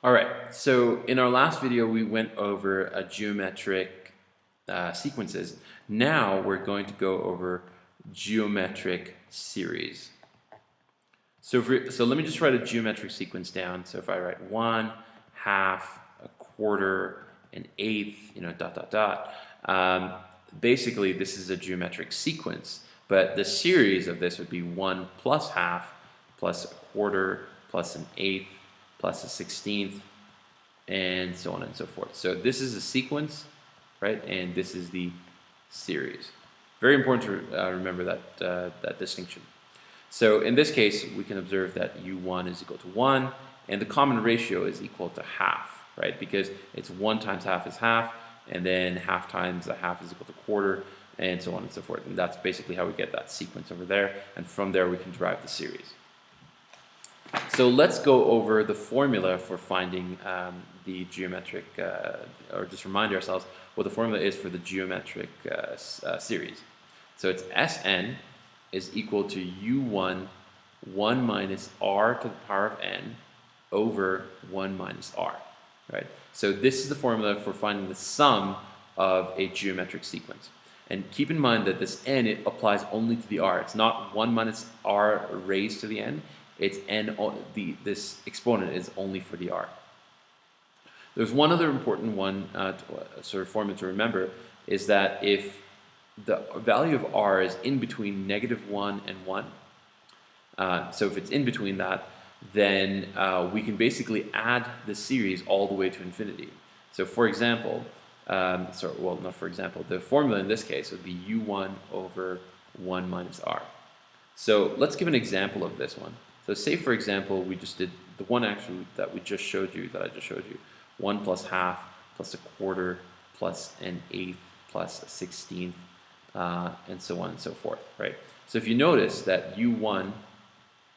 All right, so in our last video, we went over geometric sequences. Now we're going to go over geometric series. So let me just write a geometric sequence down. So if I write 1, half, a quarter, an eighth, dot, dot, dot. Basically, this is a geometric sequence, but the series of this would be 1 plus half, plus a quarter, plus an eighth, plus a 16th, and so on and so forth. So this is a sequence, right? And this is the series. Very important to remember that distinction. So in this case, we can observe that u1 is equal to 1, and the common ratio is equal to half, right? Because it's 1 times half is half, and then half times a half is equal to quarter, and so on and so forth. And that's basically how we get that sequence over there, and from there we can derive the series. So let's go over the formula for finding the geometric, or just remind ourselves what the formula is for the geometric series. So it's Sn is equal to u1 1 minus r to the power of n over 1 minus r, right? So this is the formula for finding the sum of a geometric sequence. And keep in mind that this n, it applies only to the r. It's not 1 minus r raised to the n. It's n, this exponent is only for the r. There's one other important one, sort of formula to remember, is that if the value of r is in between -1 and 1, so if it's in between that, then we can basically add the series all the way to infinity. So for example, well, not for example, the formula in this case would be u1 over 1 minus r. So let's give an example of this one. So say, for example, we just did the one actually that we just showed you, 1 plus half plus a quarter plus an eighth plus a 16th, and so on and so forth, right? So if you notice that u1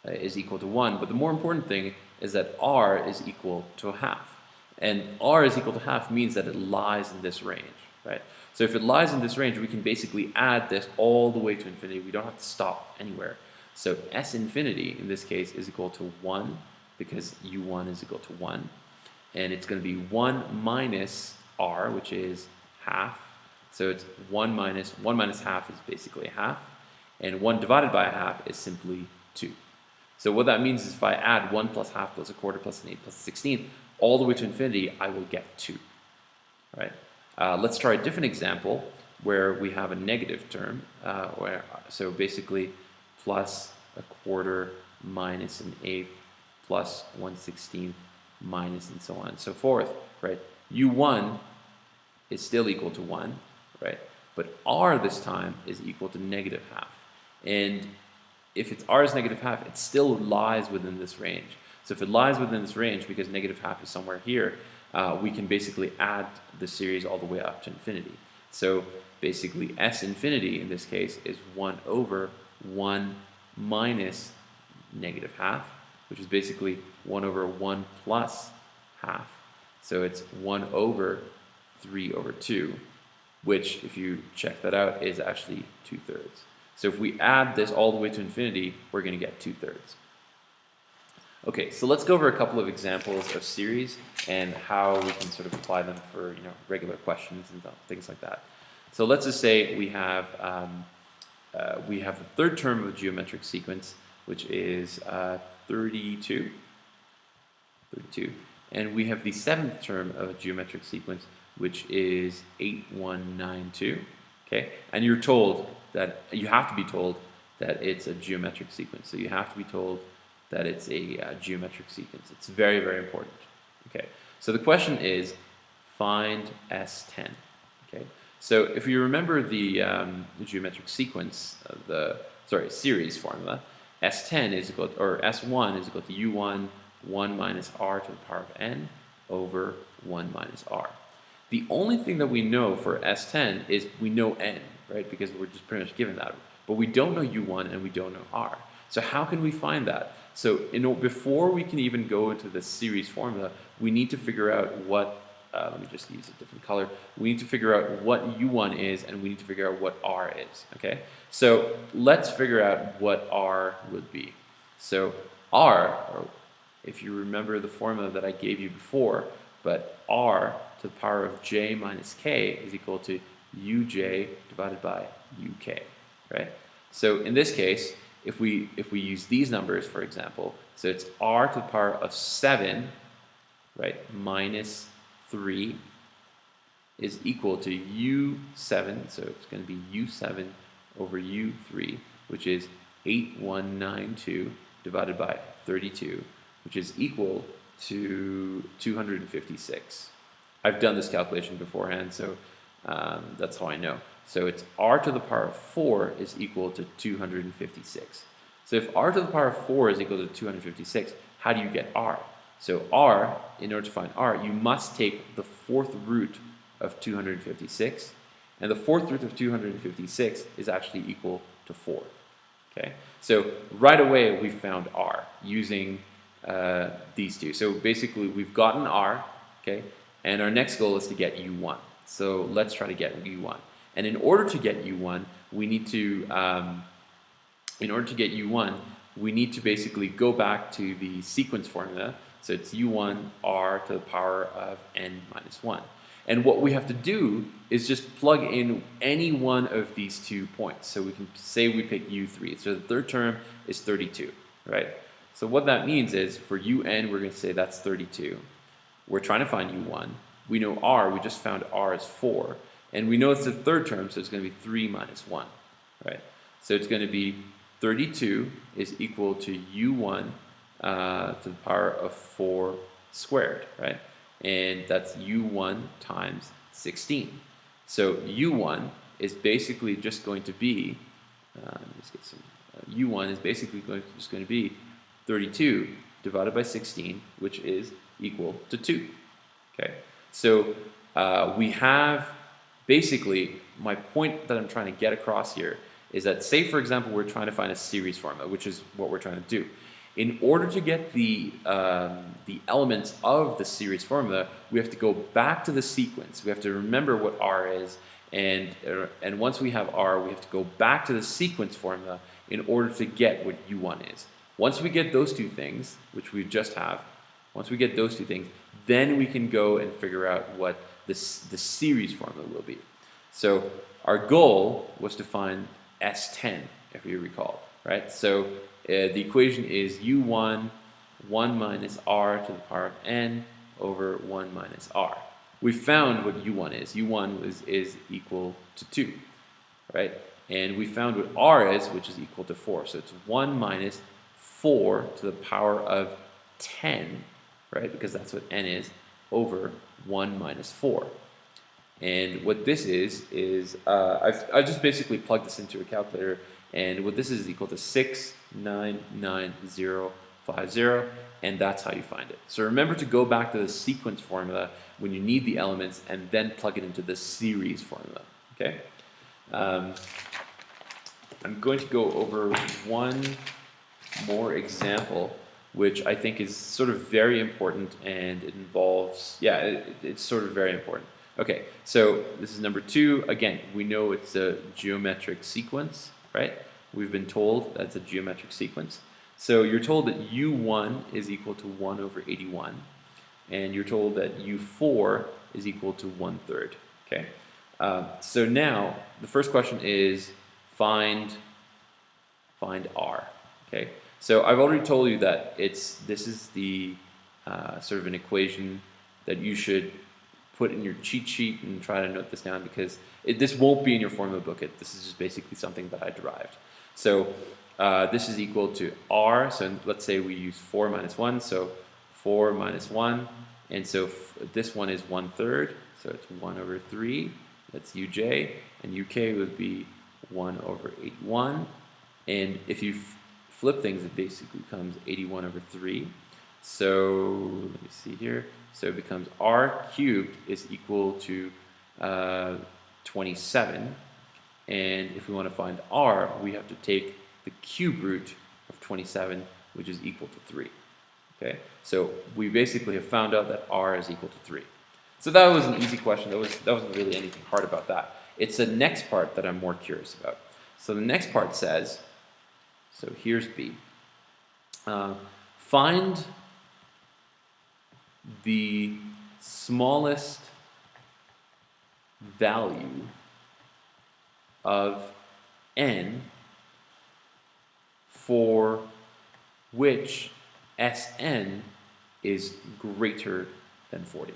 is equal to 1, but the more important thing is that r is equal to a half. And r is equal to half means that it lies in this range, right? So if it lies in this range, we can basically add this all the way to infinity. We don't have to stop anywhere. So S infinity, in this case, is equal to 1, because u1 is equal to 1. And it's going to be 1 minus r, which is half. So it's 1 minus half is basically a half. And 1 divided by a half is simply 2. So what that means is if I add 1 plus half plus a quarter plus an eighth plus a 16th, all the way to infinity, I will get 2. Right? Let's try a different example where we have a negative term. So basically, plus a quarter minus an eighth plus 1/16 minus and so on and so forth, right? u1 is still equal to 1, right? But r this time is equal to -half. And if it's r is -half, it still lies within this range. So if it lies within this range, because -half is somewhere here, we can basically add the series all the way up to infinity. So basically S infinity in this case is 1 over 1 minus -half, which is basically 1 over 1 plus half. So it's 1 over 3 over 2, which, if you check that out, is actually 2/3. So if we add this all the way to infinity, we're going to get 2/3. Okay, so let's go over a couple of examples of series and how we can sort of apply them for regular questions and things like that. So let's just say we have the third term of a geometric sequence, which is 32, and we have the seventh term of a geometric sequence, which is 8192. Okay, and you have to be told that it's a geometric sequence. So you have to be told that it's a geometric sequence. It's very, very important. Okay, so the question is, find S10. Okay, so if you remember the geometric sequence, series formula, S10 is equal to, or S1 is equal to u1 1 minus r to the power of n over 1 minus r. The only thing that we know for S10 is we know n, right? Because we're just pretty much given that. But we don't know u1 and we don't know r. So how can we find that? So before we can even go into the series formula, we need to figure out what, let me just use a different color. We need to figure out what u1 is, and we need to figure out what r is, okay? So let's figure out what r would be. So r, if you remember the formula that I gave you before, but r to the power of j minus k is equal to uj divided by uk, right? So in this case, if we use these numbers, for example, so it's r to the power of 7, right, minus 3 is equal to u7, so it's going to be u7 over u3, which is 8192 divided by 32, which is equal to 256. I've done this calculation beforehand, so that's how I know. So it's r to the power of 4 is equal to 256. So if r to the power of 4 is equal to 256, how do you get r? So r, in order to find r, you must take the fourth root of 256, and the fourth root of 256 is actually equal to 4. Okay, so right away we found r using these two. So basically we've gotten r, okay, and our next goal is to get u1. So let's try to get u1. And in order to get u1, we need to basically go back to the sequence formula. So it's u1 r to the power of n minus 1. And what we have to do is just plug in any one of these 2 points. So we can say we pick u3. So the third term is 32, right? So what that means is for un, we're going to say that's 32. We're trying to find u1. We know r, we just found r is 4. And we know it's the third term, so it's going to be 3 minus 1, right? So it's going to be 32 is equal to u1 to the power of 4 squared, right? And that's u1 times 16. So u1 is basically just going to be, u1 is basically just going to be 32 divided by 16, which is equal to 2. Okay, so we have basically, my point that I'm trying to get across here is that, say for example, we're trying to find a series formula, which is what we're trying to do. In order to get the elements of the series formula, we have to go back to the sequence. We have to remember what r is, and once we have r, we have to go back to the sequence formula in order to get what u1 is. Once we get those two things, which we just have, once we get those two things, then we can go and figure out what the series formula will be. So our goal was to find S10, if you recall, right? So the equation is u1, 1 minus r to the power of n over 1 minus r. We found what u1 is. u1 is equal to 2, right? And we found what r is, which is equal to 4. So it's 1 minus 4 to the power of 10, right? Because that's what n is, over 1 minus 4. And what this is I just basically plugged this into a calculator, and what this is equal to 6,99050, and that's how you find it. So remember to go back to the sequence formula when you need the elements, and then plug it into the series formula. Okay. I'm going to go over one more example, which I think is sort of very important, and it involves, it's sort of very important. Okay, so this is number 2. Again, we know it's a geometric sequence, right? We've been told that's a geometric sequence. So you're told that u1 is equal to 1 over 81, and you're told that u4 is equal to 1/3. Okay, so now the first question is find r. Okay, so I've already told you that this is the sort of an equation that you should put in your cheat sheet and try to note this down, because this won't be in your formula book. This is just basically something that I derived. So this is equal to r. So let's say we use 4 minus 1. So 4 minus 1. And so this one is 1/3. So it's 1 over 3. That's uj. And uk would be 1 over 81. And if you flip things, it basically becomes 81 over 3. So let me see here. So it becomes r cubed is equal to 27. And if we want to find r, we have to take the cube root of 27, which is equal to 3. Okay, so we basically have found out that r is equal to 3. So that was an easy question. That wasn't really anything hard about that. It's the next part that I'm more curious about. So the next part says, so here's B. Find the smallest value of n for which Sn is greater than 40.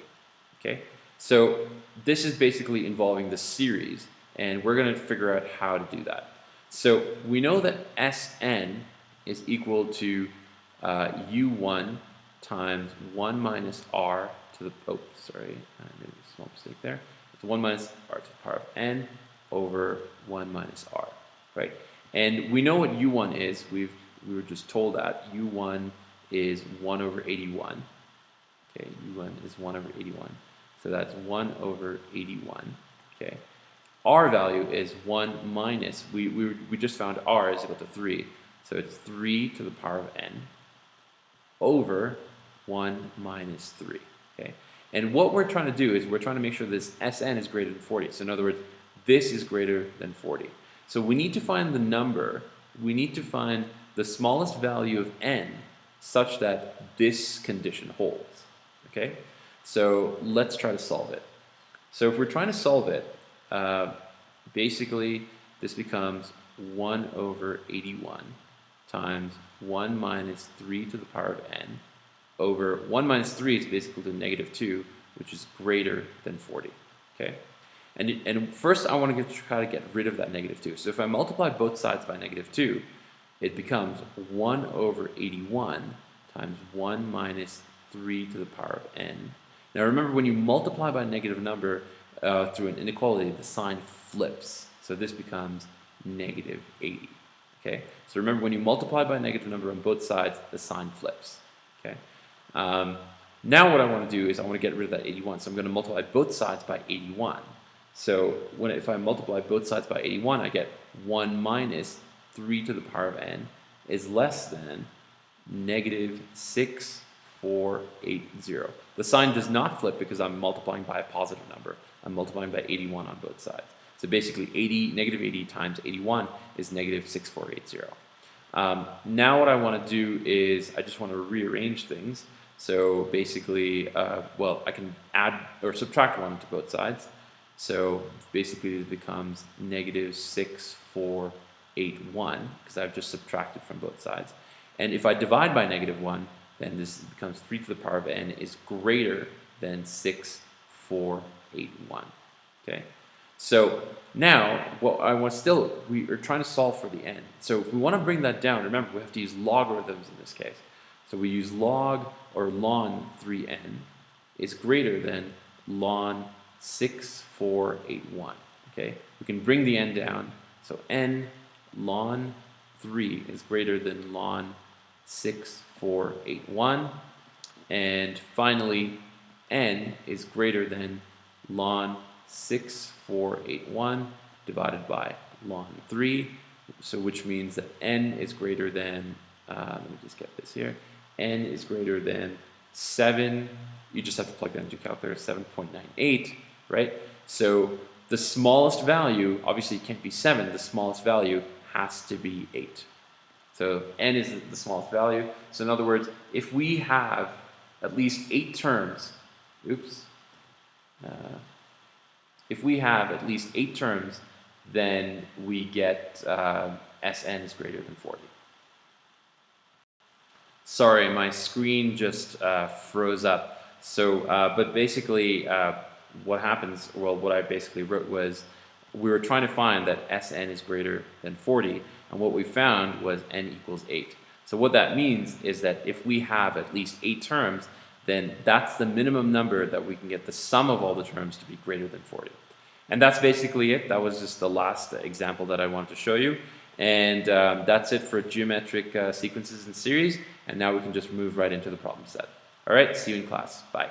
Okay, so this is basically involving the series, and we're going to figure out how to do that. So we know that Sn is equal to u1 times 1 minus r to the, oh, sorry, I made a small mistake there. It's 1 minus r to the power of n over 1 minus r, right? And we know what u1 is. We were just told that u1 is 1 over 81. Okay, u1 is 1 over 81. So that's 1 over 81. Okay, r value is 1 minus, we just found r is equal to 3. So it's 3 to the power of n over 1 minus 3. Okay, and what we're trying to do is we're trying to make sure this Sn is greater than 40. So in other words, this is greater than 40. So we need to find the number, we need to find the smallest value of n such that this condition holds. Okay, so let's try to solve it. So if we're trying to solve it, basically this becomes 1 over 81 times 1 minus 3 to the power of n over 1 minus 3 is basically to negative 2, which is greater than 40. Okay, and first I want to try to get rid of that negative 2. So if I multiply both sides by negative 2, it becomes 1 over 81 times 1 minus 3 to the power of n. Now remember, when you multiply by a negative number through an inequality, the sign flips. So this becomes negative 80. Okay, so remember, when you multiply by a negative number on both sides, the sign flips. Okay, now what I want to do is I want to get rid of that 81. So I'm going to multiply both sides by 81. So if I multiply both sides by 81, I get 1 minus 3 to the power of n is less than negative 6480. The sign does not flip because I'm multiplying by a positive number. I'm multiplying by 81 on both sides. So basically negative 80 times 81 is negative 6480. Now what I want to do is I just want to rearrange things. So basically, well, I can add or subtract 1 to both sides. So basically it becomes negative 6481 because I've just subtracted from both sides. And if I divide by negative 1, then this becomes 3 to the power of n is greater than 6481. Okay, so now we are trying to solve for the n. So if we want to bring that down, remember we have to use logarithms in this case. So we use log or ln 3n is greater than ln 6481. Okay, we can bring the n down. So n ln 3 is greater than ln 6481, and finally n is greater than ln 6481 divided by ln 3, so which means that n is greater than, let me just get this here, n is greater than 7, you just have to plug that into your calculator, 7.98, right? So the smallest value, obviously it can't be 7, the smallest value has to be 8. So n is the smallest value. So in other words, if we have at least 8 terms, if we have at least 8 terms, then we get Sn is greater than 40. Sorry, my screen just froze up. So, but basically what happens, well, what I basically wrote was we were trying to find that Sn is greater than 40, and what we found was n equals 8. So what that means is that if we have at least 8 terms, then that's the minimum number that we can get the sum of all the terms to be greater than 40. And that's basically it. That was just the last example that I wanted to show you. And that's it for geometric sequences and series. And now we can just move right into the problem set. All right, see you in class. Bye.